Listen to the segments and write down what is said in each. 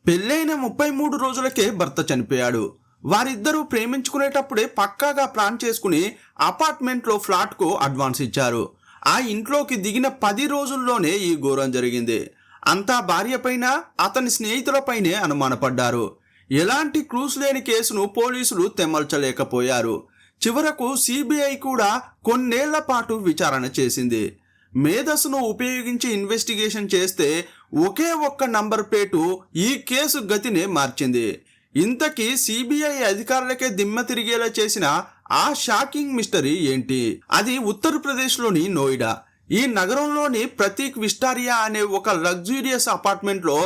పెళ్ళైన 33 రోజులకే భర్త చనిపోయాడు. వారిద్దరూ ప్రేమించుకునేటప్పుడే పక్కాగా ప్లాన్ చేసుకుని అపార్ట్మెంట్లో ఫ్లాట్కు అడ్వాన్స్ ఇచ్చారు. ఆ ఇంట్లోకి దిగిన 10 రోజుల్లోనే ఈ ఘోరం జరిగింది. అంతా భార్యపైన, అతని స్నేహితులపైనే అనుమానపడ్డారు. ఎలాంటి క్లూస్ లేని కేసును పోలీసులు తెమల్చలేకపోయారు. చివరకు సిబిఐ కూడా కొన్నేళ్ల పాటు విచారణ చేసింది. మేధస్సును ఉపయోగించి ఇన్వెస్టిగేషన్ చేస్తే ఒకే ఒక్క నంబర్ ప్లేటు ఈ కేసు గతినే మార్చింది. ఇంతకీ సిబిఐ అధికారులకే దిమ్మ తిరిగేలా చేసిన ఆ షాకింగ్ మిస్టరీ ఏంటి? అది ఉత్తరప్రదేశ్లోని నోయిడా. ఈ నగరంలోని ప్రతీక్ విస్టారియా అనే ఒక లగ్జూరియస్ అపార్ట్మెంట్లో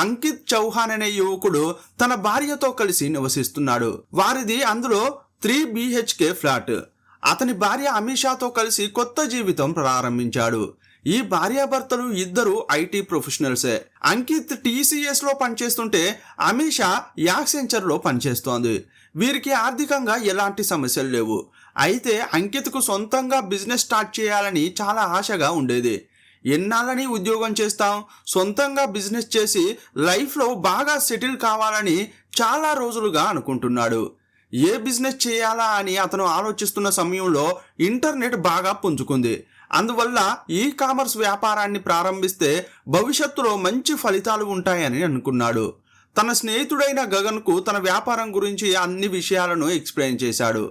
అంకిత్ చౌహాన్ అనే యువకుడు తన భార్యతో కలిసి నివసిస్తున్నాడు. వారిది అందులో 3 BHK ఫ్లాట్. అతని భార్య అమీషాతో కలిసి కొత్త జీవితం ప్రారంభించాడు. ఈ భార్యాభర్తలు ఇద్దరు ఐటీ ప్రొఫెషనల్సే. అంకిత్ TCS లో పనిచేస్తుంటే అమీషా యాక్సెంచర్ లో పనిచేస్తోంది. వీరికి ఆర్థికంగా ఎలాంటి సమస్యలు లేవు. అయితే అంకిత్కు సొంతంగా బిజినెస్ స్టార్ట్ చేయాలని చాలా ఆశగా ఉండేది. ఎన్నాళ్ళని ఉద్యోగం చేస్తాం, సొంతంగా బిజినెస్ చేసి లైఫ్లో బాగా సెటిల్ కావాలని చాలా రోజులుగా అనుకుంటున్నాడు. ఏ బిజినెస్ చేయాలా అని అతను ఆలోచిస్తున్న సమయంలో ఇంటర్నెట్ బాగా పుంజుకుంది. అందువల్ల కామర్స్ వ్యాపారాన్ని ప్రారంభిస్తే భవిష్యత్తులో మంచి ఫలితాలు ఉంటాయని అనుకున్నాడు. తన స్నేహితుడైన గగన్కు తన వ్యాపారం గురించి అన్ని విషయాలను ఎక్స్ప్లెయిన్ చేశాడు.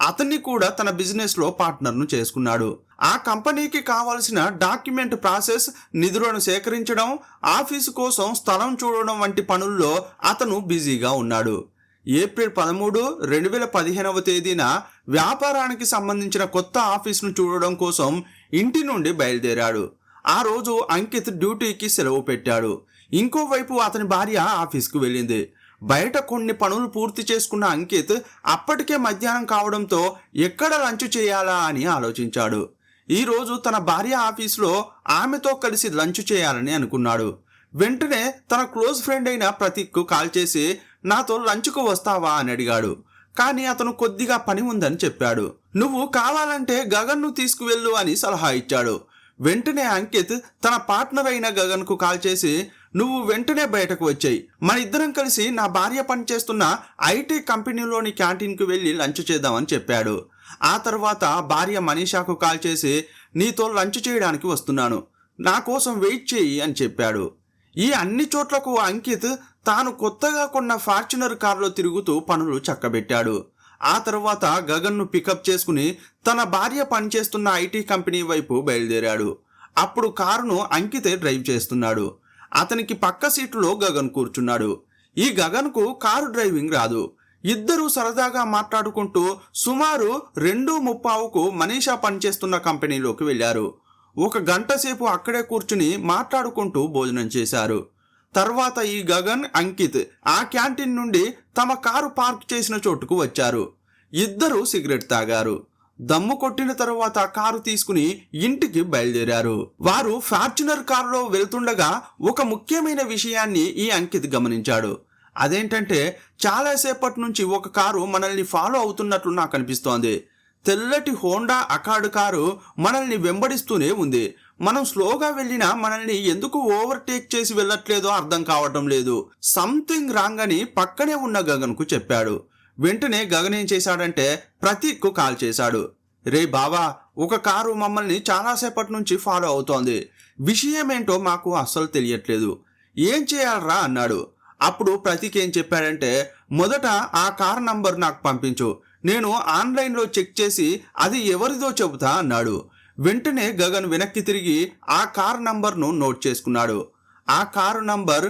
అతన్ని కూడా తన బిజినెస్లో పార్ట్నర్ను చేసుకున్నాడు. ఆ కంపెనీకి కావాల్సిన డాక్యుమెంట్ ప్రాసెస్, నిధులను సేకరించడం, ఆఫీసు కోసం స్థలం చూడడం వంటి పనుల్లో అతను బిజీగా ఉన్నాడు. ఏప్రిల్ 13, 2015వ తేదీన వ్యాపారానికి సంబంధించిన కొత్త ఆఫీసును చూడడం కోసం ఇంటి నుండి బయలుదేరాడు. ఆ రోజు అంకిత్ డ్యూటీకి సెలవు పెట్టాడు. ఇంకోవైపు అతని భార్య ఆఫీస్కు వెళ్ళింది. బయట కొన్ని పనులు పూర్తి చేసుకున్న అంకిత్ అప్పటికే మధ్యాహ్నం కావడంతో ఎక్కడ లంచ్ చేయాలా అని ఆలోచించాడు. ఈరోజు తన భార్య ఆఫీసులో ఆమెతో కలిసి లంచ్ చేయాలని అనుకున్నాడు. వెంటనే తన క్లోజ్ ఫ్రెండ్ అయిన ప్రతీక్కు కాల్ చేసి నాతో లంచ్కు వస్తావా అని అడిగాడు. కానీ అతను కొద్దిగా పని ఉందని చెప్పాడు. నువ్వు కావాలంటే గగన్ను తీసుకువెళ్ళు అని సలహా ఇచ్చాడు. వెంటనే అంకిత్ తన పార్ట్నర్ అయిన గగన్కు కాల్ చేసి నువ్వు వెంటనే బయటకు వచ్చాయి, మన ఇద్దరం కలిసి నా భార్య పనిచేస్తున్న ఐటీ కంపెనీలోని క్యాంటీన్కు వెళ్ళి లంచ్ చేద్దామని చెప్పాడు. ఆ తర్వాత భార్య మనీషాకు కాల్ చేసి నీతో లంచ్ చేయడానికి వస్తున్నాను, నా కోసం వెయిట్ చేయి అని చెప్పాడు. ఈ అన్ని చోట్లకు అంకిత్ తాను కొత్తగా కొన్న ఫార్చునర్ కారులో తిరుగుతూ పనులు చక్కబెట్టాడు. ఆ తర్వాత గగన్ను పికప్ చేసుకుని తన భార్య పనిచేస్తున్న ఐటీ కంపెనీ వైపు బయలుదేరాడు. అప్పుడు కారును అంకితే డ్రైవ్ చేస్తున్నాడు. అతనికి పక్క సీటులో గగన్ కూర్చున్నాడు. ఈ గగన్కు కారు డ్రైవింగ్ రాదు. ఇద్దరూ సరదాగా మాట్లాడుకుంటూ సుమారు 2:30కు మనీషా పనిచేస్తున్న కంపెనీలోకి వెళ్ళారు. 1 గంట సేపు అక్కడే కూర్చుని మాట్లాడుకుంటూ భోజనం చేశారు. తర్వాత ఈ గగన్, అంకిత్ ఆ క్యాంటీన్ నుండి తమ కారు పార్క్ చేసిన చోటుకు వచ్చారు. ఇద్దరూ సిగరెట్ తాగారు. దమ్ము కొట్టిన తర్వాత కారు తీసుకుని ఇంటికి బయలుదేరారు. వారు ఫార్చునర్ కారులో వెళ్తుండగా ఒక ముఖ్యమైన విషయాన్ని ఈ అంకిత్ గమనించాడు. అదేంటంటే చాలాసేపటి నుంచి ఒక కారు మనల్ని ఫాలో అవుతున్నట్లు నాకు అనిపిస్తోంది. తెల్లటి హోండా అకార్డ్ కారు మనల్ని వెంబడిస్తూనే ఉంది. మనం స్లోగా వెళ్ళినా మనల్ని ఎందుకు ఓవర్టేక్ చేసి వెళ్ళట్లేదో అర్థం కావటం లేదు. సంథింగ్ రాంగ్ అని పక్కనే ఉన్న గగన్కు చెప్పాడు. వెంటనే గగన్ ఏం చేశాడంటే ప్రతీక్కు కాల్ చేశాడు. రే బావా, ఒక కారు మమ్మల్ని చాలాసేపటి నుంచి ఫాలో అవుతోంది, విషయమేంటో మాకు అస్సలు తెలియట్లేదు, ఏం చేయాలరా అన్నాడు. అప్పుడు ప్రతీక్ ఏం చెప్పాడంటే మొదట ఆ కార్ నంబర్ నాకు పంపించు, నేను ఆన్లైన్లో చెక్ చేసి అది ఎవరిదో చెబుతా అన్నాడు. వెంటనే గగన్ వెనక్కి తిరిగి ఆ కార్ నంబర్ను నోట్ చేసుకున్నాడు. ఆ కారు నంబర్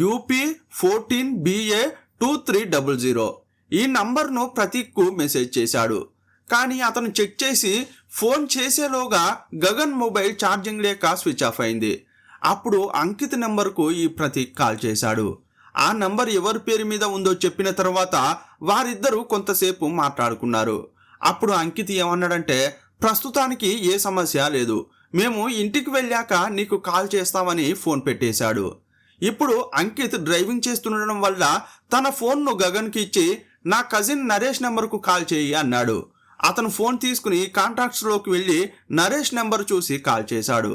UP14BA2300. ఈ నంబర్ను ప్రతీక్కు మెసేజ్ చేశాడు. కానీ అతను చెక్ చేసి ఫోన్ చేసేలోగా గగన్ మొబైల్ ఛార్జింగ్ లేక స్విచ్ ఆఫ్ అయింది. అప్పుడు అంకిత్ నెంబర్కు ఈ ప్రతీక్ కాల్ చేశాడు. ఆ నంబర్ ఎవరి పేరు మీద ఉందో చెప్పిన తర్వాత వారిద్దరూ కొంతసేపు మాట్లాడుకున్నారు. అప్పుడు అంకిత్ ఏమన్నాడంటే ప్రస్తుతానికి ఏ సమస్య లేదు, మేము ఇంటికి వెళ్ళాక నీకు కాల్ చేస్తామని ఫోన్ పెట్టేశాడు. ఇప్పుడు అంకిత్ డ్రైవింగ్ చేస్తుండడం వల్ల తన ఫోన్ను గగన్కి ఇచ్చి నా కజిన్ నరేష్ నెంబర్కు కాల్ చేయి అన్నాడు. అతను ఫోన్ తీసుకుని కాంటాక్ట్స్లోకి వెళ్ళి నరేష్ నెంబర్ చూసి కాల్ చేశాడు.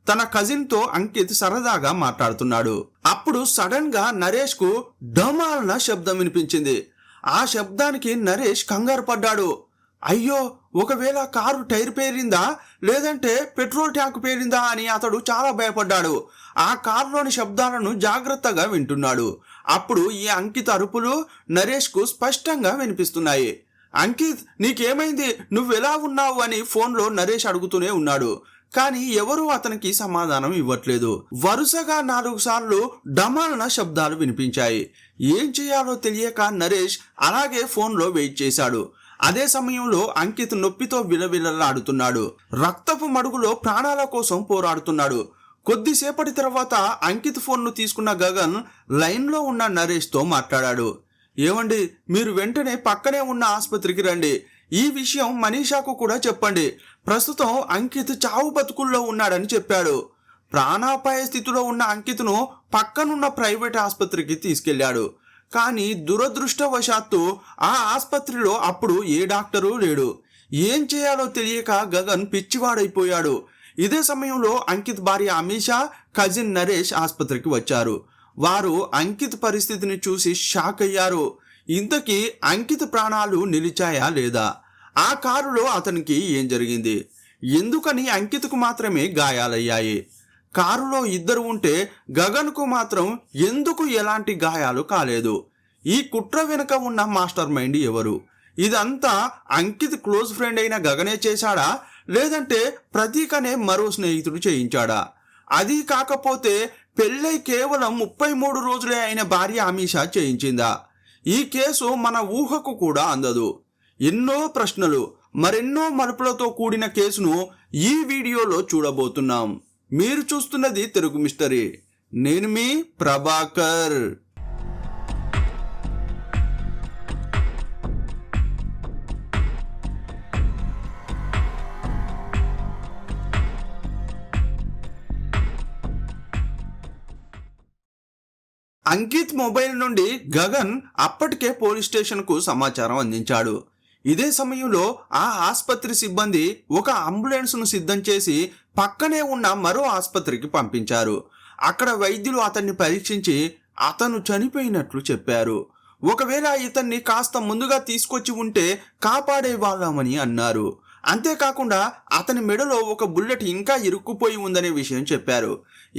తన కజిన్తో అంకిత్ సరదాగా మాట్లాడుతున్నాడు. అప్పుడు అప్పుడు సడన్ గా నరేష్ కు డమాల్న శబ్దం వినిపించింది. ఆ శబ్దానికి నరేష్ కంగారు పడ్డాడు. అయ్యో, ఒకవేళ కారు టైర్ పేరిందా లేదంటే పెట్రోల్ ట్యాంక్ పేరిందా అని అతడు చాలా భయపడ్డాడు. ఆ కారులోని శబ్దాలను జాగ్రత్తగా వింటున్నాడు. అప్పుడు ఈ అంకిత్ అరుపులు నరేష్ కు స్పష్టంగా వినిపిస్తున్నాయి. అంకిత్, నీకేమైంది? నువ్వెలా ఉన్నావు అని ఫోన్లో నరేష్ అడుగుతూనే ఉన్నాడు. కానీ ఎవరూ అతనికి సమాధానం ఇవ్వట్లేదు. వరుసగా 4 సార్లు డమాల్న శబ్దాలు వినిపించాయి. ఏం చేయాలో తెలియక నరేష్ అలాగే ఫోన్లో వెయిట్ చేశాడు. అదే సమయంలో అంకిత్ నొప్పితో విలవిలలాడుతున్నాడు. రక్తపు మడుగులో ప్రాణాల కోసం పోరాడుతున్నాడు. కొద్దిసేపటి తర్వాత అంకిత్ ఫోన్ను తీసుకున్న గగన్ లైన్లో ఉన్న నరేష్తో మాట్లాడాడు. ఏమండి, మీరు వెంటనే పక్కనే ఉన్న ఆసుపత్రికి రండి. ఈ విషయం మనీషాకు కూడా చెప్పండి. ప్రస్తుతం అంకిత్ చావు బతుకుల్లో ఉన్నాడని చెప్పాడు. ప్రాణాపాయ స్థితిలో ఉన్న అంకిత్ను పక్కనున్న ప్రైవేట్ ఆసుపత్రికి తీసుకెళ్లాడు. కానీ దురదృష్టవశాత్తు ఆ ఆసుపత్రిలో అప్పుడు ఏ డాక్టరు లేడు. ఏం చేయాలో తెలియక గగన్ పిచ్చివాడైపోయాడు. ఇదే సమయంలో అంకిత్ భార్య అమీషా, కజిన్ నరేష్ ఆసుపత్రికి వచ్చారు. వారు అంకిత్ పరిస్థితిని చూసి షాక్ అయ్యారు. ఇంతకీ అంకిత్ ప్రాణాలు నిలిచాయా లేదా? ఆ కారులో అతనికి ఏం జరిగింది? ఎందుకని అంకిత్కు మాత్రమే గాయాలయ్యాయి? కారులో 2 ఉంటే గగన్కు మాత్రం ఎందుకు ఎలాంటి గాయాలు కాలేదు? ఈ కుట్ర వెనుక ఉన్న మాస్టర్ మైండ్ ఎవరు? ఇదంతా అంకిత్ క్లోజ్ ఫ్రెండ్ అయిన గగనే చేశాడా లేదంటే ప్రతీక్ అనే మరో స్నేహితుడు చేయించాడా? అది కాకపోతే పెళ్ళై కేవలం 33 రోజులే అయిన భార్య అమీషా చేయించిందా? ఈ కేసు మన ఊహకు కూడా అందదు. ఎన్నో ప్రశ్నలు, మరెన్నో మలుపులతో కూడిన కేసును ఈ వీడియోలో చూడబోతున్నాం. మీరు చూస్తున్నది తెలుగు మిస్టరీ. నేను మీ ప్రభాకర్. అంకిత్ మొబైల్ నుండి గగన్ అప్పటికే పోలీస్ స్టేషన్కు సమాచారం అందించాడు. ఇదే సమయంలో ఆ ఆసుపత్రి సిబ్బంది ఒక అంబులెన్స్ను సిద్ధం చేసి పక్కనే ఉన్న మరో ఆసుపత్రికి పంపించారు. అక్కడ వైద్యులు అతన్ని పరీక్షించి అతను చనిపోయినట్లు చెప్పారు. ఒకవేళ ఇతన్ని కాస్త ముందుగా తీసుకొచ్చి ఉంటే కాపాడే వాళ్ళమని అన్నారు. అంతేకాకుండా అతని మెడలో ఒక బుల్లెట్ ఇంకా ఇరుక్కుపోయి ఉందనే విషయం చెప్పారు.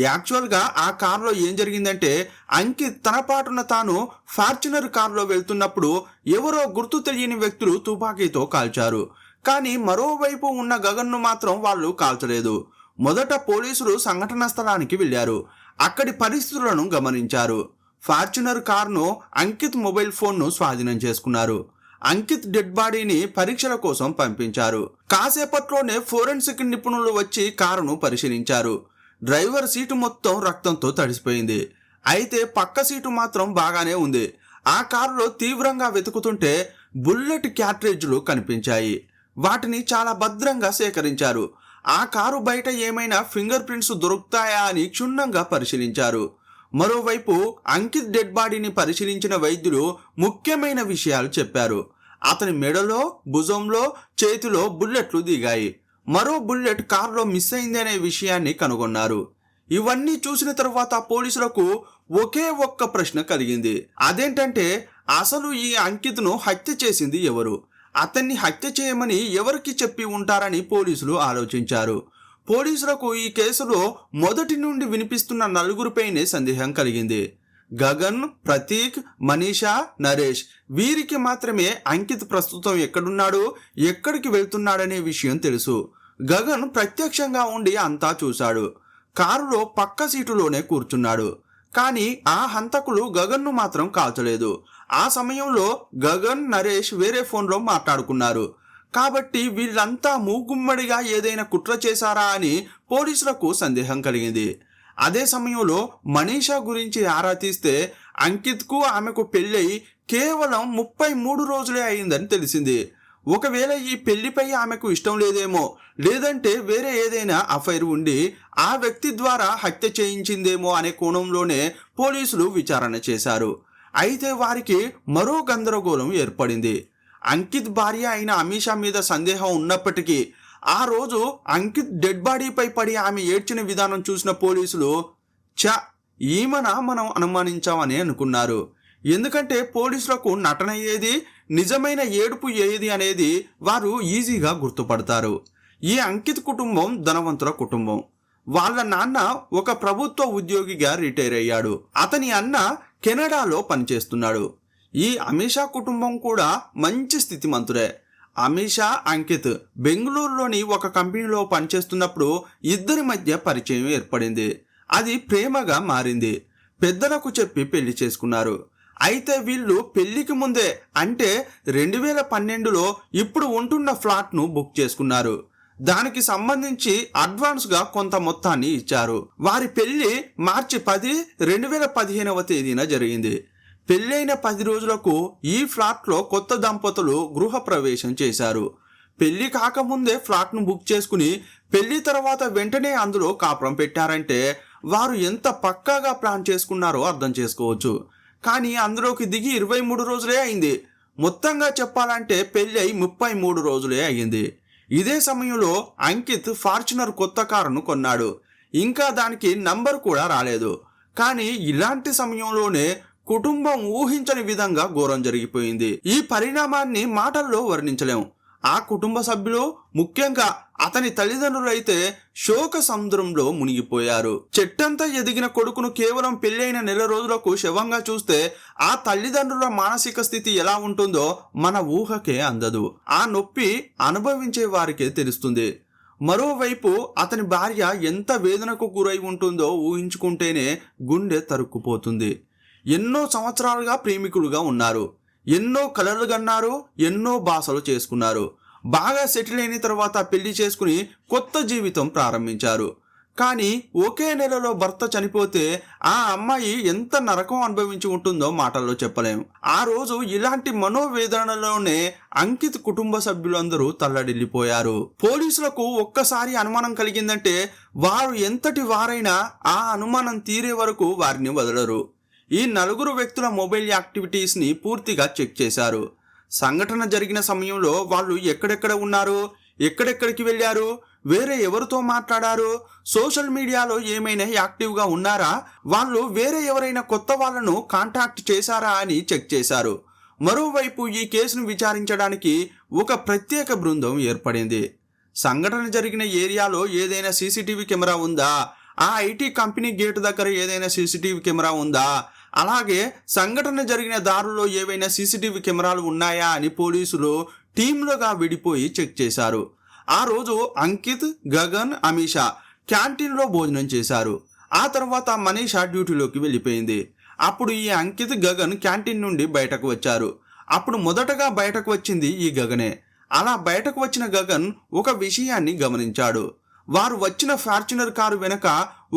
యాక్చువల్గా ఆ కారులో ఏం జరిగిందంటే అంకిత్ తన పాటున తాను ఫార్చునర్ కారులో వెళ్తున్నప్పుడు ఎవరో గుర్తు తెలియని వ్యక్తులు తుపాకీతో కాల్చారు. కానీ మరోవైపు ఉన్న గగన్ను మాత్రం వాళ్ళు కాల్చలేదు. మొదట పోలీసులు సంఘటనా స్థలానికి వెళ్లారు. అక్కడి పరిస్థితులను గమనించారు. ఫార్చునర్ కారును అంకిత్ మొబైల్ ఫోన్ను స్వాధీనం చేసుకున్నారు. అంకిత్ డెడ్ బాడీని పరీక్షల కోసం పంపించారు. కాసేపట్లోనే ఫోరెన్సిక్ నిపుణులు వచ్చి కారును పరిశీలించారు. డ్రైవర్ సీటు మొత్తం రక్తంతో తడిసిపోయింది. అయితే పక్క సీటు మాత్రం బాగానే ఉంది. ఆ కారులో తీవ్రంగా వెతుకుతుంటే బుల్లెట్ క్యాట్రేజ్లు కనిపించాయి. వాటిని చాలా భద్రంగా సేకరించారు. ఆ కారు బయట ఏమైనా ఫింగర్ ప్రింట్స్ దొరుకుతాయా అని క్షుణ్ణంగా పరిశీలించారు. మరోవైపు అంకిత్ డెడ్ బాడీని పరిశీలించిన వైద్యులు ముఖ్యమైన విషయాలు చెప్పారు. అతని మెడలో, భుజంలో, చేతిలో బుల్లెట్లు దిగాయి. మరో బుల్లెట్ కారులో మిస్ అయింది అనే విషయాన్ని కనుగొన్నారు. ఇవన్నీ చూసిన తర్వాత పోలీసులకు ఒకే ఒక్క ప్రశ్న కలిగింది. అదేంటంటే అసలు ఈ అంకిత్ను హత్య చేసింది ఎవరు? అతన్ని హత్య చేయమని ఎవరికి చెప్పి ఉంటారని పోలీసులు ఆలోచించారు. పోలీసులకు ఈ కేసులో మొదటి నుండి వినిపిస్తున్న 4 సందేహం కలిగింది. గగన్, ప్రతీక్, మనీషా, నరేష్ వీరికి మాత్రమే అంకిత్ ప్రస్తుతం ఎక్కడున్నాడు, ఎక్కడికి వెళ్తున్నాడనే విషయం తెలుసు. గగన్ ప్రత్యక్షంగా ఉండి అంతా చూశాడు. కారులో పక్క సీటులోనే కూర్చున్నాడు. కానీ ఆ హంతకులు గగన్ను మాత్రం కాల్చలేదు. ఆ సమయంలో గగన్, నరేష్ వేరే ఫోన్లో మాట్లాడుకున్నారు. కాబట్టి వీళ్ళంతా మూగుమ్మడిగా ఏదైనా కుట్ర చేశారా అని పోలీసులకు సందేహం కలిగింది. అదే సమయంలో మనీషా గురించి ఆరా తీస్తే అంకిత్కు ఆమెకు పెళ్ళై కేవలం 33 రోజులే అయిందని తెలిసింది. ఒకవేళ ఈ పెళ్లిపై ఆమెకు ఇష్టం లేదేమో, లేదంటే వేరే ఏదైనా అఫైర్ ఉండి ఆ వ్యక్తి ద్వారా హత్య చేయించిందేమో అనే కోణంలోనే పోలీసులు విచారణ చేశారు. అయితే వారికి మరో గందరగోళం ఏర్పడింది. అంకిత్ భార్య అయిన అమీషా మీద సందేహం ఉన్నప్పటికీ ఆ రోజు అంకిత్ డెడ్ బాడీపై పడి ఆమె ఏడ్చిన విధానం చూసిన పోలీసులు ఈమెన మనం అనుమానించామని అనుకున్నారు. ఎందుకంటే పోలీసులకు నటన ఏది, నిజమైన ఏడుపు ఏది అనేది వారు ఈజీగా గుర్తుపడతారు. ఈ అంకిత్ కుటుంబం ధనవంతుల కుటుంబం. వాళ్ళ నాన్న ఒక ప్రభుత్వ ఉద్యోగిగా రిటైర్ అయ్యాడు. అతని అన్న కెనడాలో పనిచేస్తున్నాడు. ఈ అమీషా కుటుంబం కూడా మంచి స్థితిమంతుడే. అమీషా, అంకిత్ బెంగళూరులోని ఒక కంపెనీలో పనిచేస్తున్నప్పుడు ఇద్దరి మధ్య పరిచయం ఏర్పడింది. అది ప్రేమగా మారింది. పెద్దలకు చెప్పి పెళ్లి చేసుకున్నారు. అయితే వీళ్ళు పెళ్లికి ముందే అంటే 2012లో ఇప్పుడు ఉంటున్న ఫ్లాట్ను బుక్ చేసుకున్నారు. దానికి సంబంధించి అడ్వాన్స్గా కొంత మొత్తాన్ని ఇచ్చారు. వారి పెళ్లి మార్చి 10, 2015వ తేదీన జరిగింది. పెళ్ళైన 10 రోజులకు ఈ ఫ్లాట్లో కొత్త దంపతులు గృహప్రవేశం చేశారు. పెళ్లి కాకముందే ఫ్లాట్ను బుక్ చేసుకుని పెళ్లి తర్వాత వెంటనే అందులో కాపురం పెట్టారంటే వారు ఎంత పక్కాగా ప్లాన్ చేసుకున్నారో అర్థం చేసుకోవచ్చు. కానీ అందులోకి దిగి 23 రోజులే అయింది. మొత్తంగా చెప్పాలంటే పెళ్ళి అయి 33 రోజులే అయ్యింది. ఇదే సమయంలో అంకిత్ ఫార్చునర్ కొత్త కారును కొన్నాడు. ఇంకా దానికి నంబర్ కూడా రాలేదు. కానీ ఇలాంటి సమయంలోనే కుటుంబం ఊహించని విధంగా ఘోరం జరిగిపోయింది. ఈ పరిణామాన్ని మాటల్లో వర్ణించలేం. ఆ కుటుంబ సభ్యులు, ముఖ్యంగా అతని తల్లిదండ్రులైతే శోక సముద్రంలో మునిగిపోయారు. చెట్టంతా ఎదిగిన కొడుకును కేవలం పెళ్ళైన నెల రోజులకు శవంగా చూస్తే ఆ తల్లిదండ్రుల మానసిక స్థితి ఎలా ఉంటుందో మన ఊహకే అందదు. ఆ నొప్పి అనుభవించే వారికే తెలుస్తుంది. మరోవైపు అతని భార్య ఎంత వేదనకు గురై ఉంటుందో ఊహించుకుంటేనే గుండె తరుక్కుపోతుంది. ఎన్నో సంవత్సరాలుగా ప్రేమికులుగా ఉన్నారు. ఎన్నో కలలు కన్నారు. ఎన్నో భాషలు చేసుకున్నారు. బాగా సెటిల్ అయిన తర్వాత పెళ్లి చేసుకుని కొత్త జీవితం ప్రారంభించారు. కానీ ఒకే నెలలో భర్త చనిపోతే ఆ అమ్మాయి ఎంత నరకం అనుభవించి ఉంటుందో మాటల్లో చెప్పలేం. ఆ రోజు ఇలాంటి మనోవేదనలోనే అంకిత్ కుటుంబ సభ్యులందరూ తల్లడిల్లిపోయారు. పోలీసులకు ఒక్కసారి అనుమానం కలిగిందంటే వారు ఎంతటి వారైనా ఆ అనుమానం తీరే వరకు వారిని వదలరు. ఈ 4 వ్యక్తుల మొబైల్ యాక్టివిటీస్ని పూర్తిగా చెక్ చేశారు. సంఘటన జరిగిన సమయంలో వాళ్ళు ఎక్కడెక్కడ ఉన్నారు, ఎక్కడెక్కడికి వెళ్ళారు, వేరే ఎవరితో మాట్లాడారు, సోషల్ మీడియాలో ఏమైనా యాక్టివ్గా ఉన్నారా, వాళ్ళు వేరే ఎవరైనా కొత్త వాళ్ళను కాంటాక్ట్ చేశారా అని చెక్ చేశారు. మరోవైపు ఈ కేసును విచారించడానికి ఒక ప్రత్యేక బృందం ఏర్పడింది. సంఘటన జరిగిన ఏరియాలో ఏదైనా సీసీటీవీ కెమెరా ఉందా, ఆ ఐటీ కంపెనీ గేటు దగ్గర ఏదైనా సీసీటీవీ కెమెరా ఉందా, అలాగే సంఘటన జరిగిన దారుల్లో ఏవైనా సీసీటీవీ కెమెరాలు ఉన్నాయా అని పోలీసులు టీంలుగా విడిపోయి చెక్ చేశారు. ఆ రోజు అంకిత్, గగన్, అమీషా క్యాంటీన్లో భోజనం చేశారు. ఆ తర్వాత మనీషా డ్యూటీలోకి వెళ్ళిపోయింది. అప్పుడు ఈ అంకిత్, గగన్ క్యాంటీన్ నుండి బయటకు వచ్చారు. అప్పుడు మొదటగా బయటకు వచ్చింది ఈ గగనే. అలా బయటకు వచ్చిన గగన్ ఒక విషయాన్ని గమనించాడు. వారు వచ్చిన ఫార్చునర్ కారు వెనక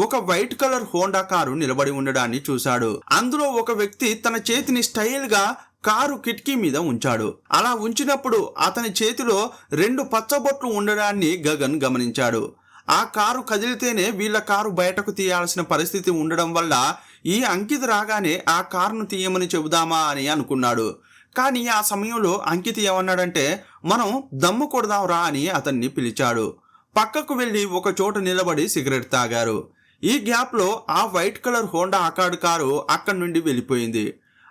ఒక వైట్ కలర్ హోండా కారు నిలబడి ఉండడాన్ని చూశాడు. అందులో ఒక వ్యక్తి తన చేతిని స్టైల్గా కారు కిటికీ మీద ఉంచాడు. అలా ఉంచినప్పుడు అతని చేతిలో 2 పచ్చబొట్లు ఉండడాన్ని గగన్ గమనించాడు. ఆ కారు కదిలితేనే వీళ్ళ కారు బయటకు తీయాల్సిన పరిస్థితి ఉండడం వల్ల ఈ అంకిత్ రాగానే ఆ కారును తీయమని చెబుదామా అని అనుకున్నాడు. కానీ ఆ సమయంలో అంకిత్ ఏమన్నాడంటే, మనం దమ్ము కొడదాంరా అని అతన్ని పిలిచాడు. పక్కకు వెళ్ళి ఒక చోట నిలబడి సిగరెట్ తాగారు. ఈ గ్యాప్లో ఆ white colour Honda accord car అక్కడి నుండి వెళ్ళిపోయింది.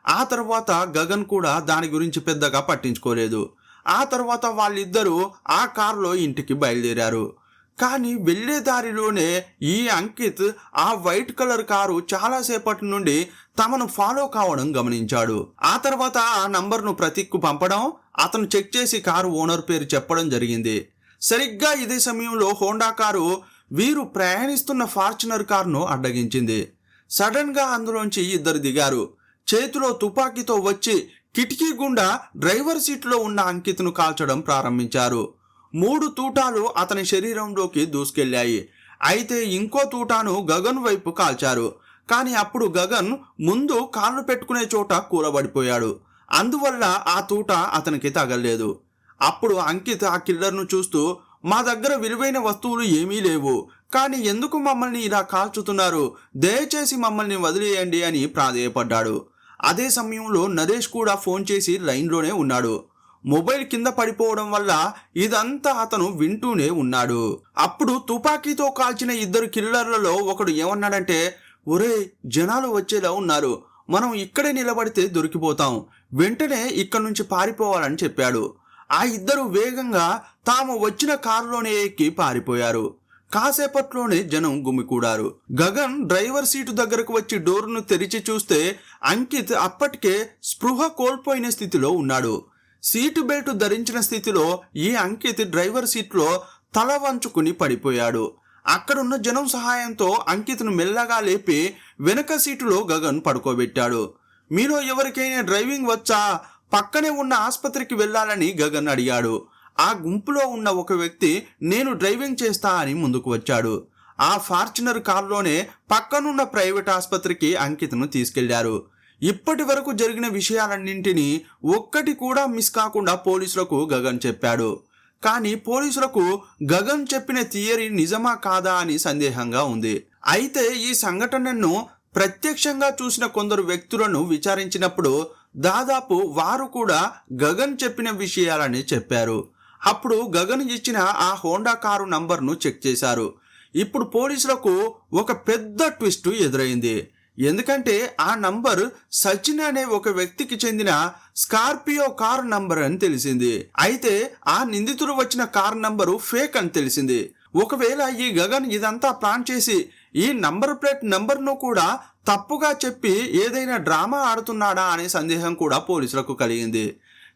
ఆ తర్వాత గగన్ కూడా దాని గురించి పెద్దగా పట్టించుకోలేదు. ఆ తర్వాత వాళ్ళిద్దరూ ఆ కారులో ఇంటికి బయలుదేరారు. కానీ వెళ్లే దారిలోనే ఈ అంకిత్ ఆ వైట్ కలర్ కారు చాలాసేపటి నుండి తమను ఫాలో కావడం గమనించాడు. ఆ తర్వాత ఆ నంబర్ను ప్రతీక్కు పంపడం, అతను చెక్ చేసి కారు ఓనర్ పేరు చెప్పడం జరిగింది. సరిగ్గా ఇదే సమయంలో హోండా కారు వీరు ప్రయాణిస్తున్న ఫార్చునర్ కారును అడ్డగించింది. సడన్ గా అందులోంచి ఇద్దరు దిగారు. చేతిలో తుపాకీతో వచ్చి కిటికీ గుండా డ్రైవర్ సీట్లో ఉన్న అంకిత్ను కాల్చడం ప్రారంభించారు. 3 తూటాలు అతని శరీరంలోకి దూసుకెళ్లాయి. అయితే ఇంకో తూటాను గగన్ వైపు కాల్చారు. కానీ అప్పుడు గగన్ ముందు కాళ్ళు పెట్టుకునే చోట కూలబడిపోయాడు. అందువల్ల ఆ తూట అతనికి తగలేదు. అప్పుడు అంకిత్ ఆ కిల్లర్ను చూస్తూ, మా దగ్గర విలువైన వస్తువులు ఏమీ లేవు, కానీ ఎందుకు మమ్మల్ని ఇలా కాల్చుతున్నారు, దయచేసి మమ్మల్ని వదిలేయండి అని ప్రాధేయపడ్డాడు. అదే సమయంలో నరేష్ కూడా ఫోన్ చేసి లైన్లోనే ఉన్నాడు. మొబైల్ కింద పడిపోవడం వల్ల ఇదంతా అతను వింటూనే ఉన్నాడు. అప్పుడు తుపాకీతో కాల్చిన 2 కిల్లర్లలో ఒకడు ఏమన్నాడంటే, ఒరే, జనాలు వచ్చేలా ఉన్నారు, మనం ఇక్కడే నిలబడితే దొరికిపోతాం, వెంటనే ఇక్కడి నుంచి పారిపోవాలని చెప్పాడు. ఆ ఇద్దరు వేగంగా తాము వచ్చిన కారులోనే ఎక్కి పారిపోయారు. కాసేపట్లోనే జనం గుమికూడారు. గగన్ డ్రైవర్ సీటు దగ్గరకు వచ్చి డోర్ను తెరిచి చూస్తే అంకిత్ అప్పటికే స్పృహ కోల్పోయిన స్థితిలో ఉన్నాడు. సీటు బెల్ట్ ధరించిన స్థితిలో ఈ అంకిత్ డ్రైవర్ సీట్లో తల వంచుకుని పడిపోయాడు. అక్కడున్న జనం సహాయంతో అంకిత్ను మెల్లగా లేపి వెనక సీటులో గగన్ పడుకోబెట్టాడు. మీలో ఎవరికైనా డ్రైవింగ్ వచ్చా, పక్కనే ఉన్న ఆసుపత్రికి వెళ్ళాలని గగన్ అడిగాడు. ఆ గుంపులో ఉన్న ఒక వ్యక్తి నేను డ్రైవింగ్ చేస్తా అని ముందుకు వచ్చాడు. ఆ ఫార్చునర్ కారులోనే పక్కనున్న ప్రైవేట్ ఆసుపత్రికి అంకిత్ను తీసుకెళ్లారు. ఇప్పటి వరకు జరిగిన విషయాలన్నింటినీ ఒక్కటి కూడా మిస్ కాకుండా పోలీసులకు గగన్ చెప్పాడు. కానీ పోలీసులకు గగన్ చెప్పిన థియరీ నిజమా కాదా అని సందేహంగా ఉంది. అయితే ఈ సంఘటనను ప్రత్యక్షంగా చూసిన కొందరు వ్యక్తులను విచారించినప్పుడు దాదాపు వారు కూడా గగన్ చెప్పిన విషయాలని చెప్పారు. అప్పుడు గగన్ ఇచ్చిన ఆ హోండా కారు నంబర్ను చెక్ చేశారు. ఇప్పుడు పోలీసులకు ఒక పెద్ద ట్విస్ట్ ఎదురైంది. ఎందుకంటే ఆ నంబర్ సచిన్ అనే ఒక వ్యక్తికి చెందిన స్కార్పియో కారు నంబర్ అని తెలిసింది. అయితే ఆ నిందితుడు వచ్చిన కారు నంబరు ఫేక్ అని తెలిసింది. ఒకవేళ ఈ గగన్ ఇదంతా ప్లాన్ చేసి ఈ నంబర్ ప్లేట్ నంబర్ను కూడా తప్పుగా చెప్పి ఏదైనా డ్రామా ఆడుతున్నాడా అనే సందేహం కూడా పోలీసులకు కలిగింది.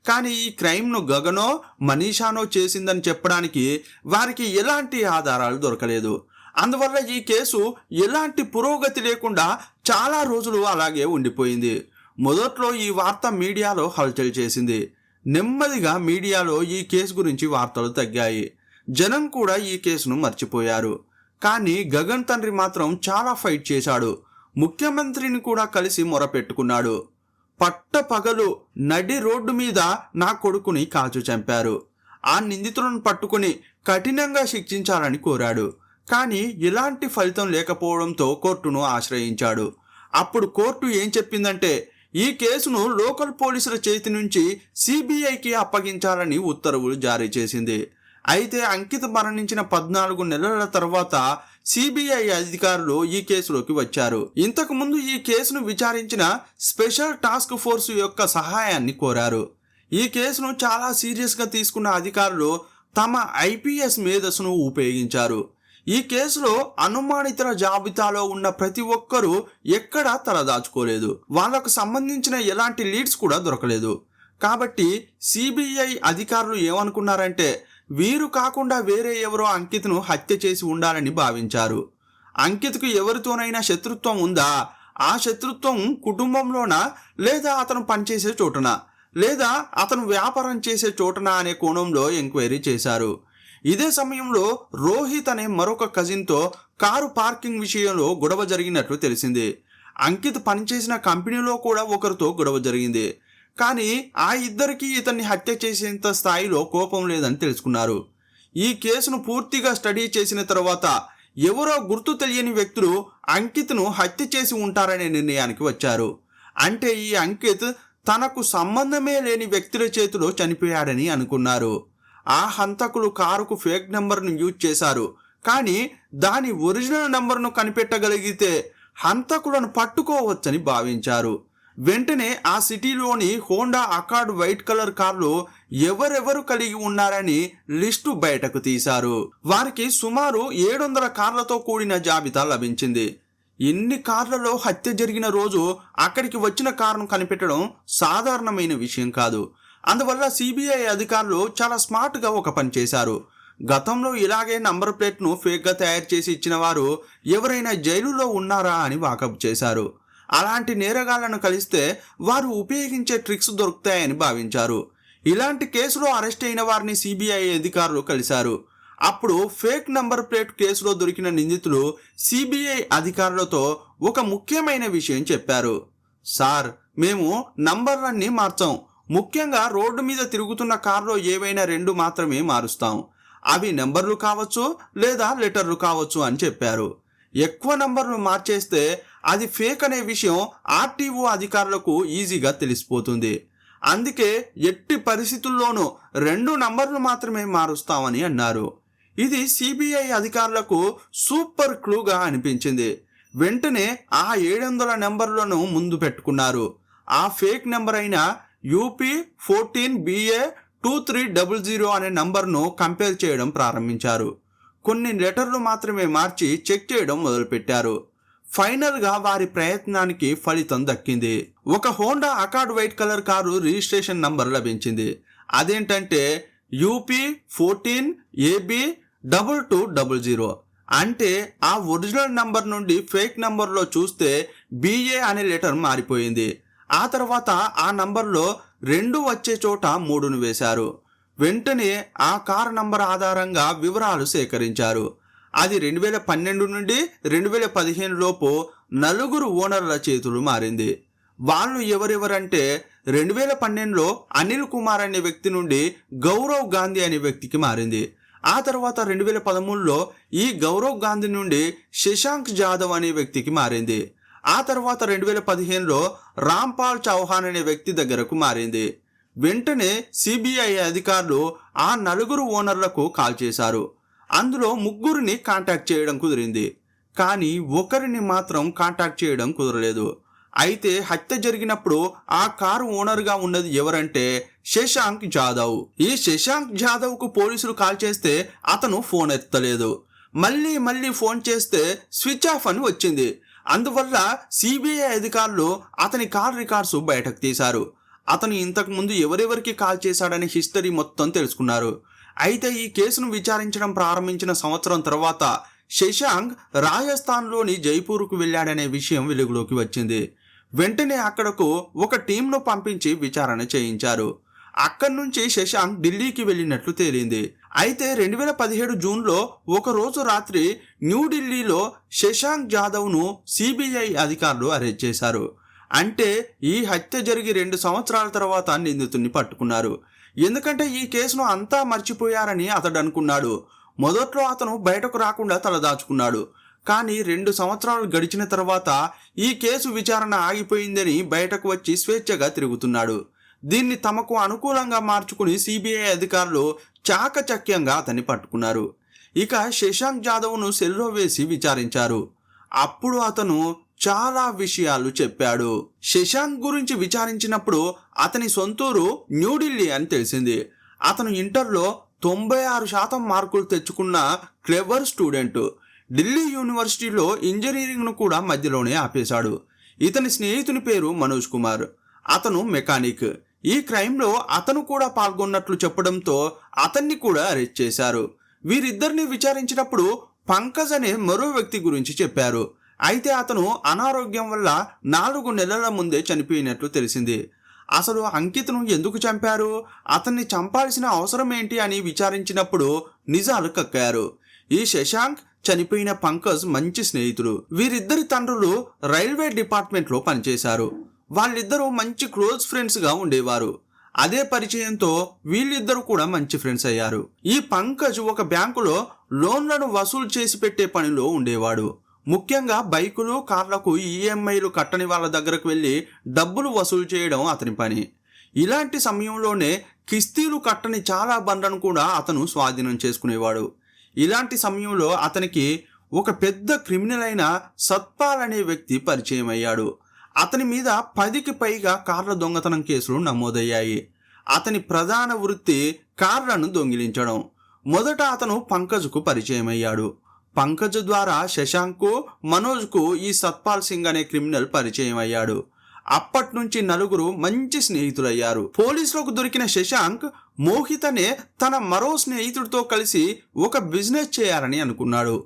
కానీ ఈ క్రైమ్ను గగనో మనీషానో చేసిందని చెప్పడానికి వారికి ఎలాంటి ఆధారాలు దొరకలేదు. అందువల్ల ఈ కేసు ఎలాంటి పురోగతి లేకుండా చాలా రోజులు అలాగే ఉండిపోయింది. మొదట్లో ఈ వార్త మీడియాలో హల్చల్ చేసింది. నెమ్మదిగా మీడియాలో ఈ కేసు గురించి వార్తలు తగ్గాయి. జనం కూడా ఈ కేసును మర్చిపోయారు. కానీ గగన్ తండ్రి మాత్రం చాలా ఫైట్ చేశాడు. ముఖ్యమంత్రిని కూడా కలిసి మొరపెట్టుకున్నాడు. పట్టపగలు నడి రోడ్డు మీద నా కొడుకుని కాల్చి చంపారు. ఆ నిందితులను పట్టుకుని కఠినంగా శిక్షించాలని కోరాడు. కానీ ఎలాంటి ఫలితం లేకపోవడంతో కోర్టును ఆశ్రయించాడు. అప్పుడు కోర్టు ఏం చెప్పిందంటే ఈ కేసును లోకల్ పోలీసుల చేతి నుంచి సిబిఐకి అప్పగించాలని ఉత్తర్వులు జారీ చేసింది. అయితే అంకిత్ మరణించిన 14 నెలల తర్వాత సిబిఐ అధికారులు ఈ కేసులోకి వచ్చారు. ఇంతకు ముందు ఈ కేసును విచారించిన స్పెషల్ టాస్క్ ఫోర్స్ యొక్క సహాయాన్ని కోరారు. ఈ కేసును చాలా సీరియస్గా తీసుకున్న అధికారులు తమ ఐపీఎస్ మేధస్సును ఉపయోగించారు. ఈ కేసులో అనుమానితుల జాబితాలో ఉన్న ప్రతి ఒక్కరూ ఎక్కడా తలదాచుకోలేదు. వాళ్లకు సంబంధించిన ఎలాంటి లీడ్స్ కూడా దొరకలేదు. కాబట్టి సిబిఐ అధికారులు ఏమనుకున్నారంటే వీరు కాకుండా వేరే ఎవరో అంకిత్ను హత్య చేసి ఉండాలని భావించారు. అంకిత్కు ఎవరితోనైనా శత్రుత్వం ఉందా, ఆ శత్రుత్వం కుటుంబంలోనా, లేదా అతను పనిచేసే చోటనా, లేదా అతను వ్యాపారం చేసే చోటనా అనే కోణంలో ఎంక్వైరీ చేశారు. ఇదే సమయంలో రోహిత్ అనే మరొక కజిన్తో కారు పార్కింగ్ విషయంలో గొడవ జరిగినట్లు తెలిసింది. అంకిత్ పనిచేసిన కంపెనీలో కూడా ఒకరితో గొడవ జరిగింది. కానీ ఆ ఇద్దరికి ఇతన్ని హత్య చేసేంత స్థాయిలో కోపం లేదని తెలుసుకున్నారు. ఈ కేసును పూర్తిగా స్టడీ చేసిన తర్వాత ఎవరో గుర్తు తెలియని వ్యక్తులు అంకిత్ను హత్య చేసి ఉంటారనే నిర్ణయానికి వచ్చారు. అంటే ఈ అంకిత్ తనకు సంబంధమే లేని వ్యక్తుల చేతిలో చనిపోయాడని అనుకున్నారు. ఆ హంతకులు కారుకు ఫేక్ నెంబర్ను యూజ్ చేశారు. కానీ దాని ఒరిజినల్ నెంబర్ను కనిపెట్టగలిగితే హంతకులను పట్టుకోవచ్చని భావించారు. వెంటనే ఆ సిటీలోని హోండా అకార్డ్ వైట్ కలర్ కార్లు ఎవరెవరు కలిగి ఉన్నారని లిస్టు బయటకు తీశారు. వారికి సుమారు 700 కార్లతో కూడిన జాబితా లభించింది. ఇన్ని కార్లలో హత్య జరిగిన రోజు అక్కడికి వచ్చిన కారును కనిపెట్టడం సాధారణమైన విషయం కాదు. అందువల్ల సిబిఐ అధికారులు చాలా స్మార్ట్గా ఒక పని చేశారు. గతంలో ఇలాగే నంబర్ ప్లేట్ను ఫేక్గా తయారు చేసి ఇచ్చిన వారు ఎవరైనా జైలులో ఉన్నారా అని వాకప్ చేశారు. అలాంటి నేరగాళ్లను కలిస్తే వారు ఉపయోగించే ట్రిక్స్ దొరుకుతాయని భావించారు. ఇలాంటి కేసులో అరెస్ట్ అయిన వారిని సిబిఐ అధికారులు కలిశారు. అప్పుడు ఫేక్ నంబర్ ప్లేట్ కేసులో దొరికిన నిందితులు సిబిఐ అధికారులతో ఒక ముఖ్యమైన విషయం చెప్పారు. సార్, మేము నంబర్లన్నీ మార్చాం. ముఖ్యంగా రోడ్డు మీద తిరుగుతున్న కారులో ఏవైనా 2 మాత్రమే మారుస్తాం. అవి నెంబర్లు కావచ్చు లేదా లెటర్లు కావచ్చు అని చెప్పారు. ఎక్కువ నంబర్లు మార్చేస్తే అది ఫేక్ అనే విషయం ఆర్టీఓ అధికారులకు ఈజీగా తెలిసిపోతుంది. అందుకే ఎట్టి పరిస్థితుల్లోనూ 2 నంబర్లు మాత్రమే మారుస్తామని అన్నారు. ఇది సిబిఐ అధికారులకు సూపర్ క్లూగా అనిపించింది. వెంటనే ఆ 700 నెంబర్లను ముందు పెట్టుకున్నారు. ఆ ఫేక్ నెంబర్ అయిన UP14BA2300 అనే నంబర్ను కంపేర్ చేయడం ప్రారంభించారు. కొన్ని లెటర్లు మాత్రమే మార్చి చెక్ చేయడం మొదలుపెట్టారు. ఫైనల్గా వారి ప్రయత్నానికి ఫలితం దక్కింది. ఒక Honda accord white colour car registration number లభించింది. అదేంటంటే UP14AB2200. అంటే ఆ ఒరిజినల్ నంబర్ నుండి ఫేక్ నంబర్లో చూస్తే BA అనే లెటర్ మారిపోయింది. ఆ తర్వాత ఆ నంబర్లో 2 వచ్చే చోట 3ను వేశారు. వెంటనే ఆ కారు నంబర్ ఆధారంగా వివరాలు సేకరించారు. అది 2012 నుండి 2015 లోపు 4 ఓనర్ల చేతులు మారింది. వాళ్ళు ఎవరెవరంటే 2012లో అనిల్ కుమార్ అనే వ్యక్తి నుండి గౌరవ్ గాంధీ అనే వ్యక్తికి మారింది. ఆ తర్వాత 2013లో ఈ గౌరవ్ గాంధీ నుండి శశాంక్ జాదవ్ అనే వ్యక్తికి మారింది. ఆ తర్వాత 2015లో రాంపాల్ చౌహాన్ అనే వ్యక్తి దగ్గరకు మారింది. వెంటనే సిబిఐ అధికారులు ఆ 4 ఓనర్లకు కాల్ చేశారు. అందులో 3ని కాంటాక్ట్ చేయడం కుదిరింది, కానీ ఒకరిని మాత్రం కాంటాక్ట్ చేయడం కుదరలేదు. అయితే హత్య జరిగినప్పుడు ఆ కారు ఓనర్గా ఉన్నది ఎవరంటే శశాంక్ జాదవ్. ఈ శశాంక్ జాదవ్కు పోలీసులు కాల్ చేస్తే అతను ఫోన్ ఎత్తలేదు. మళ్ళీ ఫోన్ చేస్తే స్విచ్ ఆఫ్ అని వచ్చింది. అందువల్ల సిబిఐ అధికారులు అతని కాల్ రికార్డ్స్ బయటకు తీశారు. అతను ఇంతకు ముందు ఎవరెవరికి కాల్ చేశాడనే హిస్టరీ మొత్తం తెలుసుకున్నారు. అయితే ఈ కేసును విచారించడం ప్రారంభించిన సంవత్సరం తర్వాత శశాంక్ రాజస్థాన్లోని జైపూర్కు వెళ్ళాడనే విషయం వెలుగులోకి వచ్చింది. వెంటనే అక్కడకు ఒక టీంను పంపించి విచారణ చేయించారు. అక్కడి నుంచి శశాంక్ ఢిల్లీకి వెళ్ళినట్లు తేలింది. అయితే 2017 జూన్లో ఒకరోజు రాత్రి న్యూఢిల్లీలో శశాంక్ జాదవ్ను సిబిఐ అధికారులు అరెస్ట్ చేశారు. అంటే ఈ హత్య జరిగి 2 సంవత్సరాల తర్వాత నిందితుడిని పట్టుకున్నారు. ఎందుకంటే ఈ కేసును అంతా మర్చిపోయారని అతడు అనుకున్నాడు. మొదట్లో అతను బయటకు రాకుండా తలదాచుకున్నాడు. కానీ 2 సంవత్సరాలు గడిచిన తర్వాత ఈ కేసు విచారణ ఆగిపోయిందని బయటకు వచ్చి స్వేచ్ఛగా తిరుగుతున్నాడు. దీన్ని తమకు అనుకూలంగా మార్చుకుని సిబిఐ అధికారులు చాకచక్యంగా అతన్ని పట్టుకున్నారు. ఇక శశాంక్ జాదవ్ను సెల్లో వేసి విచారించారు. అప్పుడు అతను చాలా విషయాలు చెప్పాడు. శశాంక్ గురించి విచారించినప్పుడు అతని సొంతూరు న్యూఢిల్లీ అని తెలిసింది. అతను ఇంటర్లో 96% మార్కులు తెచ్చుకున్న క్లెవర్ స్టూడెంట్. ఢిల్లీ యూనివర్సిటీలో ఇంజనీరింగ్ను కూడా మధ్యలోనే ఆపేశాడు. ఇతని స్నేహితుని పేరు మనోజ్ కుమార్. అతను మెకానిక్. ఈ క్రైమ్లో అతను కూడా పాల్గొన్నట్లు చెప్పడంతో అతన్ని కూడా అరెస్ట్ చేశారు. వీరిద్దరిని విచారించినప్పుడు పంకజ్ అనే మరో వ్యక్తి గురించి చెప్పారు. అయితే అతను అనారోగ్యం వల్ల 4 నెలల ముందే చనిపోయినట్లు తెలిసింది. అసలు అంకిత్ను ఎందుకు చంపారు, అతన్ని చంపాల్సిన అవసరం ఏంటి అని విచారించినప్పుడు నిజాలు కక్కారు. ఈ శశాంక్ చనిపోయిన పంకజ్ మంచి స్నేహితుడు. వీరిద్దరి తండ్రులు రైల్వే డిపార్ట్మెంట్లో పనిచేశారు. వాళ్ళిద్దరూ మంచి క్లోజ్ ఫ్రెండ్స్గా ఉండేవారు. అదే పరిచయంతో వీళ్ళిద్దరూ కూడా మంచి ఫ్రెండ్స్ అయ్యారు. ఈ పంకజ్ ఒక బ్యాంకులో లోన్లను వసూలు చేసి పెట్టే పనిలో ఉండేవాడు. ముఖ్యంగా బైకులు, కార్లకు ఈఎంఐలు కట్టని వాళ్ళ దగ్గరకు వెళ్ళి డబ్బులు వసూలు చేయడం అతని పని. ఇలాంటి సమయంలోనే కిస్తీలు కట్టని చాలా బండ్లను కూడా అతను స్వాధీనం చేసుకునేవాడు. ఇలాంటి సమయంలో అతనికి ఒక పెద్ద క్రిమినల్ అయిన సత్పాల్ అనే వ్యక్తి పరిచయం అయ్యాడు. అతని మీద 10కి పైగా కార్ల దొంగతనం కేసులు నమోదయ్యాయి. అతని ప్రధాన వృత్తి కార్లను దొంగిలించడం. మొదట అతను పంకజ్కు పరిచయం అయ్యాడు. పంకజ్ ద్వారా శశాంక్కు, మనోజ్కు ఈ సత్పాల్ సింగ్ అనే క్రిమినల్ పరిచయం అయ్యాడు. అప్పటి నుంచి 4 మంచి స్నేహితులయ్యారు. పోలీసులకు దొరికిన శశాంక్ మోహిత్ అనే తన మరో స్నేహితుడితో కలిసి ఒక బిజినెస్ చేయాలని అనుకున్నాడు.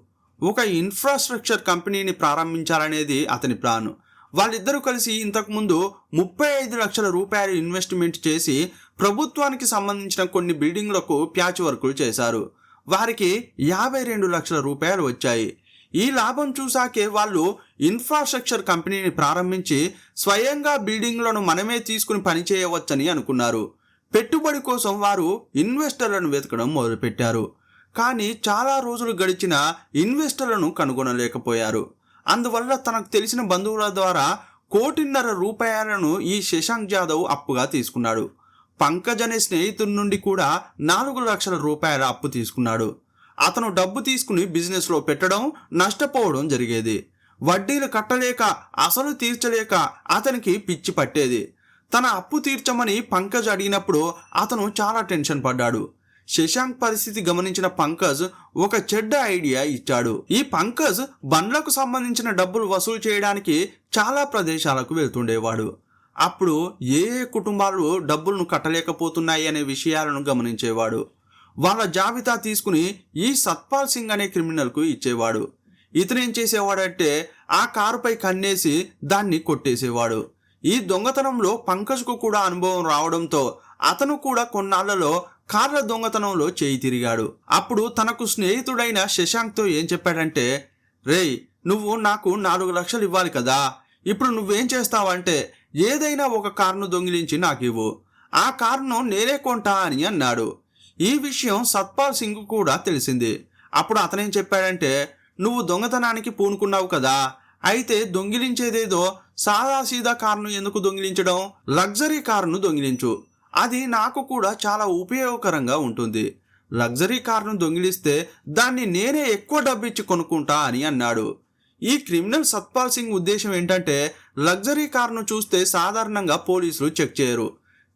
ఒక ఇన్ఫ్రాస్ట్రక్చర్ కంపెనీని ప్రారంభించాలనేది అతని ప్లాన్. వాళ్ళిద్దరూ కలిసి ఇంతకుముందు 35 లక్షల రూపాయలు ఇన్వెస్ట్మెంట్ చేసి ప్రభుత్వానికి సంబంధించిన కొన్ని బిల్డింగ్లకు ప్యాచ్ వర్కులు చేశారు. వారికి 52 లక్షల రూపాయలు వచ్చాయి. ఈ లాభం చూసాకే వాళ్ళు ఇన్ఫ్రాస్ట్రక్చర్ కంపెనీని ప్రారంభించి స్వయంగా బిల్డింగ్లను మనమే తీసుకుని పనిచేయవచ్చని అనుకున్నారు. పెట్టుబడి కోసం వారు ఇన్వెస్టర్లను వెతకడం మొదలుపెట్టారు. కానీ చాలా రోజులు గడిచినా ఇన్వెస్టర్లను కనుగొనలేకపోయారు. అందువల్ల తనకు తెలిసిన బంధువుల ద్వారా 1.5 కోటి రూపాయలను ఈ శశాంక్ జాదవ్ అప్పుగా తీసుకున్నాడు. పంకజ్ అనే స్నేహితుడి నుండి కూడా 4 లక్షల రూపాయల అప్పు తీసుకున్నాడు. అతను డబ్బు తీసుకుని బిజినెస్లో పెట్టడం, నష్టపోవడం జరిగేది. వడ్డీలు కట్టలేక అసలు తీర్చలేక అతనికి పిచ్చి పట్టేది. తన అప్పు తీర్చమని పంకజ్ అడిగినప్పుడు అతను చాలా టెన్షన్ పడ్డాడు. శశాంక్ పరిస్థితి గమనించిన పంకజ్ ఒక చెడ్డ ఐడియా ఇచ్చాడు. ఈ పంకజ్ బండ్లకు సంబంధించిన డబ్బులు వసూలు చేయడానికి చాలా ప్రదేశాలకు వెళ్తుండేవాడు. అప్పుడు ఏ కుటుంబాలు డబ్బులను కట్టలేకపోతున్నాయి అనే విషయాలను గమనించేవాడు. వాళ్ళ జాబితా తీసుకుని ఈ సత్పాల్ సింగ్ అనే క్రిమినల్కు ఇచ్చేవాడు. ఇతనేం చేసేవాడంటే ఆ కారుపై కన్నేసి దాన్ని కొట్టేసేవాడు. ఈ దొంగతనంలో పంకజ్కు కూడా అనుభవం రావడంతో అతను కూడా కొన్నాళ్లలో కార్ల దొంగతనంలో చేయి తిరిగాడు. అప్పుడు తనకు స్నేహితుడైన శశాంక్తో ఏం చెప్పాడంటే, రేయ్, నువ్వు నాకు 4 లక్షలు ఇవ్వాలి కదా, ఇప్పుడు నువ్వేం చేస్తావంటే ఏదైనా ఒక కారును దొంగిలించి నాకు ఇవ్వు, ఆ కారును నేనే కొంటా అని అన్నాడు. ఈ విషయం సత్పాల్ సింగ్ కూడా తెలిసింది. అప్పుడు అతనేం చెప్పాడంటే, నువ్వు దొంగతనానికి పూనుకున్నావు కదా, అయితే దొంగిలించేదేదో సాదాసీదా కారును ఎందుకు దొంగిలించడం, లగ్జరీ కారును దొంగిలించు, అది నాకు కూడా చాలా ఉపయోగకరంగా ఉంటుంది. లగ్జరీ కారును దొంగిలిస్తే దాన్ని నేనే ఎక్కువ డబ్బిచ్చి కొనుక్కుంటా అని అన్నాడు. ఈ క్రిమినల్ సత్పాల్ సింగ్ ఉద్దేశం ఏంటంటే లగ్జరీ కారును చూస్తే సాధారణంగా పోలీసులు చెక్ చేయరు.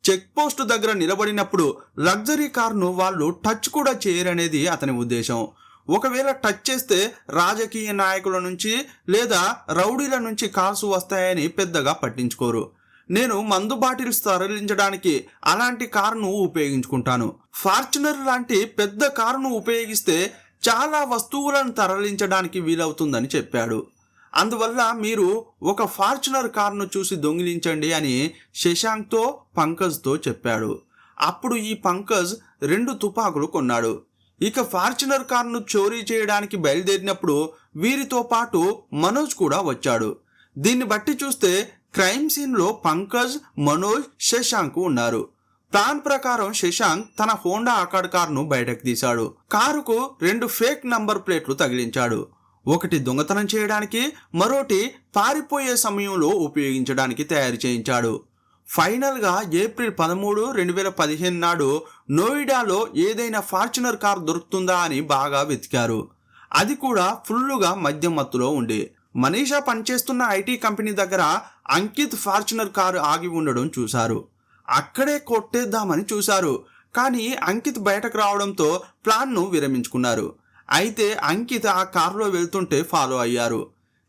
చెక్ పోస్ట్ దగ్గర నిలబడినప్పుడు లగ్జరీ కారును వాళ్ళు టచ్ కూడా చేయరనేది అతని ఉద్దేశం. ఒకవేళ టచ్ చేస్తే రాజకీయ నాయకుల నుంచి లేదా రౌడీల నుంచి కాల్స్ వస్తాయని పెద్దగా పట్టించుకోరు. నేను మందు బాటిల్స్ తరలించడానికి అలాంటి కారును ఉపయోగించుకుంటాను. ఫార్చునర్ లాంటి పెద్ద కారును ఉపయోగిస్తే చాలా వస్తువులను తరలించడానికి వీలవుతుందని చెప్పాడు. అందువల్ల మీరు ఒక ఫార్చునర్ కారును చూసి దొంగిలించండి అని శశాంక్తో పంకజ్తో చెప్పాడు. అప్పుడు ఈ పంకజ్ 2 తుపాకులు కొన్నాడు. ఇక ఫార్చునర్ కారును చోరీ చేయడానికి బయలుదేరినప్పుడు వీరితో పాటు మనోజ్ కూడా వచ్చాడు. దీన్ని బట్టి చూస్తే క్రైమ్ సీన్లో పంకజ్, మనోజ్, శశాంక్ ఉన్నారు. ప్లాన్ ప్రకారం శశాంక్ తన హోండా అకాడ్ కారును బయటకు తీశాడు. కారుకు 2 ఫేక్ నంబర్ ప్లేట్లు తగిలించాడు. ఒకటి దొంగతనం చేయడానికి, మరోటి పారిపోయే సమయంలో ఉపయోగించడానికి తయారు చేయించాడు. ఫైనల్గా ఏప్రిల్ 13, 2015 నాడు నోయిడాలో ఏదైనా ఫార్చునర్ కార్ దొరుకుతుందా అని బాగా వెతికారు. అది కూడా ఫుల్లుగా మద్యం మత్తులో ఉంది. మనీషా పనిచేస్తున్న ఐటీ కంపెనీ దగ్గర అంకిత్ ఫార్చునర్ కారు ఆగి ఉండడం చూశారు. అక్కడే కొట్టేద్దామని చూశారు. కానీ అంకిత్ బయటకు రావడంతో ప్లాన్ను విరమించుకున్నారు. అయితే అంకిత్ ఆ కారులో వెళ్తుంటే ఫాలో అయ్యారు.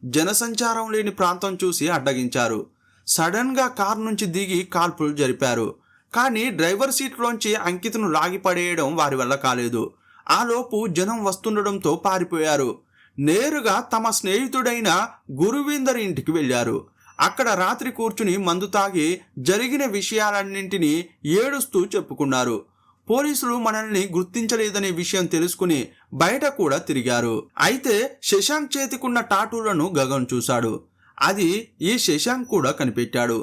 జనసంచారం లేని ప్రాంతం చూసి అడ్డగించారు. సడన్గా కారు నుంచి దిగి కాల్పులు జరిపారు. కానీ డ్రైవర్ సీట్లోంచి అంకిత్ను లాగి పడేయడం వారి వల్ల కాలేదు. ఆలోపు జనం వస్తుండడంతో పారిపోయారు. నేరుగా తమ స్నేహితుడైన గురువీందర్ ఇంటికి వెళ్ళారు. అక్కడ రాత్రి కూర్చుని మందు తాగి జరిగిన విషయాలన్నింటినీ ఏడుస్తూ చెప్పుకున్నారు. పోలీసులు మనల్ని గుర్తించలేదనే విషయం తెలుసుకుని బయట కూడా తిరిగారు. అయితే శశాంక్ చేతికున్న టాటూలను గగన్ చూశాడు. అది ఈ శశాంక్ కూడా కనిపెట్టాడు.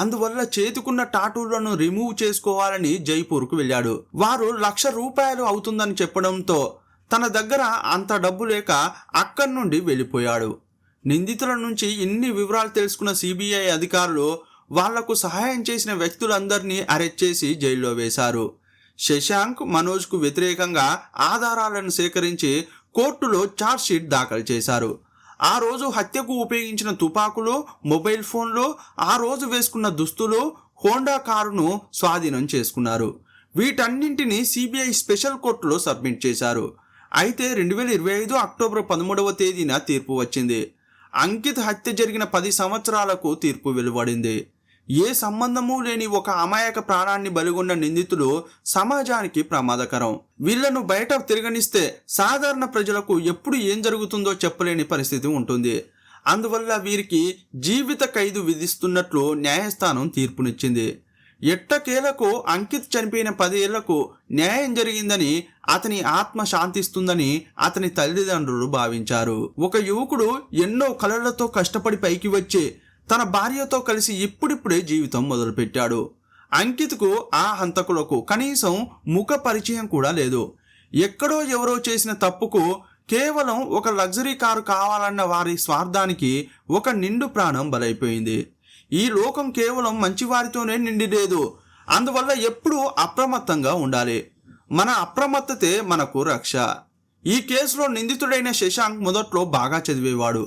అందువల్ల చేతికున్న టాటూలను రిమూవ్ చేసుకోవాలని జైపూర్కు వెళ్ళాడు. వారు ₹1,00,000 అవుతుందని చెప్పడంతో తన దగ్గర అంత డబ్బు లేక అక్కడి నుండి వెళ్ళిపోయాడు. నిందితుల నుంచి ఇన్ని వివరాలు తెలుసుకున్న సిబిఐ అధికారులు వాళ్లకు సహాయం చేసిన వ్యక్తులందరినీ అరెస్ట్ చేసి జైల్లో వేశారు. శశాంక్, మనోజ్కు వ్యతిరేకంగా ఆధారాలను సేకరించి కోర్టులో ఛార్జ్షీట్ దాఖలు చేశారు. ఆ రోజు హత్యకు ఉపయోగించిన తుపాకులు, మొబైల్ ఫోన్లు, ఆ రోజు వేసుకున్న దుస్తులు, హోండా కారును స్వాధీనం చేసుకున్నారు. వీటన్నింటినీ సిబిఐ స్పెషల్ కోర్టులో సబ్మిట్ చేశారు. అయితే 2025 అక్టోబర్ 13వ తేదీన తీర్పు వచ్చింది. అంకిత్ హత్య జరిగిన 10 సంవత్సరాలకు తీర్పు వెలువడింది. ఏ సంబంధమూ లేని ఒక అమాయక ప్రాణాన్ని బలిగొన్న నిందితులు సమాజానికి ప్రమాదకరం. వీళ్లను బయట తిరగనిస్తే సాధారణ ప్రజలకు ఎప్పుడు ఏం జరుగుతుందో చెప్పలేని పరిస్థితి ఉంటుంది. అందువల్ల వీరికి జీవిత ఖైదు విధిస్తున్నట్లు న్యాయస్థానం తీర్పునిచ్చింది. ఎట్టకేలకు అంకిత్ చనిపోయిన 10 ఏళ్లకు న్యాయం జరిగిందని, అతని ఆత్మ శాంతిస్తుందని అతని తల్లిదండ్రులు భావించారు. ఒక యువకుడు ఎన్నో కలలతో కష్టపడి పైకి వచ్చి తన భార్యతో కలిసి ఇప్పుడిప్పుడే జీవితం మొదలుపెట్టాడు. అంకిత్కు ఆ హంతకులకు కనీసం ముఖ పరిచయం కూడా లేదు. ఎక్కడో ఎవరో చేసిన తప్పుకు కేవలం ఒక లగ్జరీ కారు కావాలన్న వారి స్వార్థానికి ఒక నిండు ప్రాణం బలైపోయింది. ఈ లోకం కేవలం మంచివారితోనే నిండి లేదు. అందువల్ల ఎప్పుడూ అప్రమత్తంగా ఉండాలి. మన అప్రమత్తతే మనకు రక్ష. ఈ కేసులో నిందితుడైన శశాంక్ మొదట్లో బాగా చదివేవాడు.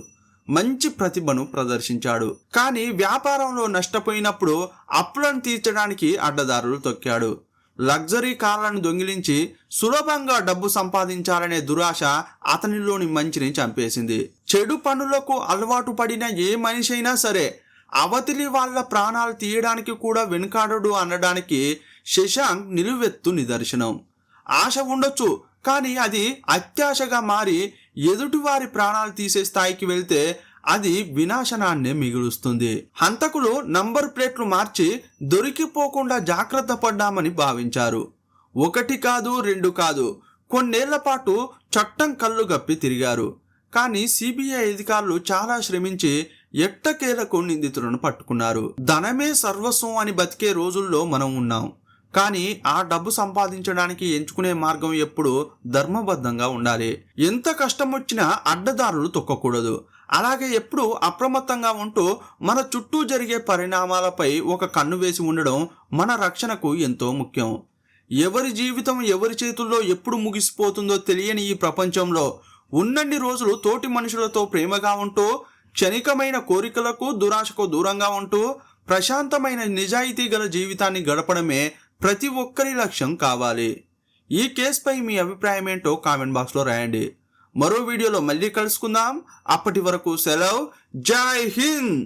మంచి ప్రతిభను ప్రదర్శించాడు. కానీ వ్యాపారంలో నష్టపోయినప్పుడు అప్పులను తీర్చడానికి అడ్డదారులు తొక్కాడు. లగ్జరీ కార్లను దొంగిలించి సులభంగా డబ్బు సంపాదించాలనే దురాశ అతనిలోని మంచిని చంపేసింది. చెడు పనులకు అలవాటు పడిన ఏ మనిషి అయినా సరే అవతలి వాళ్ళ ప్రాణాలు తీయడానికి కూడా వెనుకాడడు అనడానికి శశాంక్ నిలువెత్తు నిదర్శనం. ఆశ ఉండొచ్చు, కానీ అది అత్యాశగా మారి ఎదుటివారి ప్రాణాలు తీసే స్థాయికి వెళ్తే అది వినాశనాన్నే మిగులుస్తుంది. హంతకులు నంబర్ ప్లేట్లు మార్చి దొరికిపోకుండా జాగ్రత్త పడ్డామని భావించారు. 1 కాదు 2 కాదు, కొన్నేళ్ల పాటు చట్టం కళ్ళు గప్పి తిరిగారు. కానీ సిబిఐ అధికారులు చాలా శ్రమించి ఎట్టకేలకు నిందితులను పట్టుకున్నారు. ధనమే సర్వస్వం అని బతికే రోజుల్లో మనం ఉన్నాం. కానీ ఆ డబ్బు సంపాదించడానికి ఎంచుకునే మార్గం ఎప్పుడు ధర్మబద్ధంగా ఉండాలి. ఎంత కష్టం వచ్చినా అడ్డదారులు తొక్కకూడదు. అలాగే ఎప్పుడు అప్రమత్తంగా ఉంటూ మన చుట్టూ జరిగే పరిణామాలపై ఒక కన్ను వేసి ఉండడం మన రక్షణకు ఎంతో ముఖ్యం. ఎవరి జీవితం ఎవరి చేతుల్లో ఎప్పుడు ముగిసిపోతుందో తెలియని ఈ ప్రపంచంలో ఉన్నన్ని రోజులు తోటి మనుషులతో ప్రేమగా ఉంటూ, క్షణికమైన కోరికలకు దురాశకు దూరంగా ఉంటూ ప్రశాంతమైన నిజాయితీ గల జీవితాన్ని గడపడమే ప్రతి ఒక్కరి లక్ష్యం కావాలి. ఈ కేసుపై మీ అభిప్రాయం ఏంటో కామెంట్ బాక్స్లో రాయండి. మరో వీడియోలో మళ్ళీ కలుసుకుందాం. అప్పటి వరకు సెలవు. జై హింద్.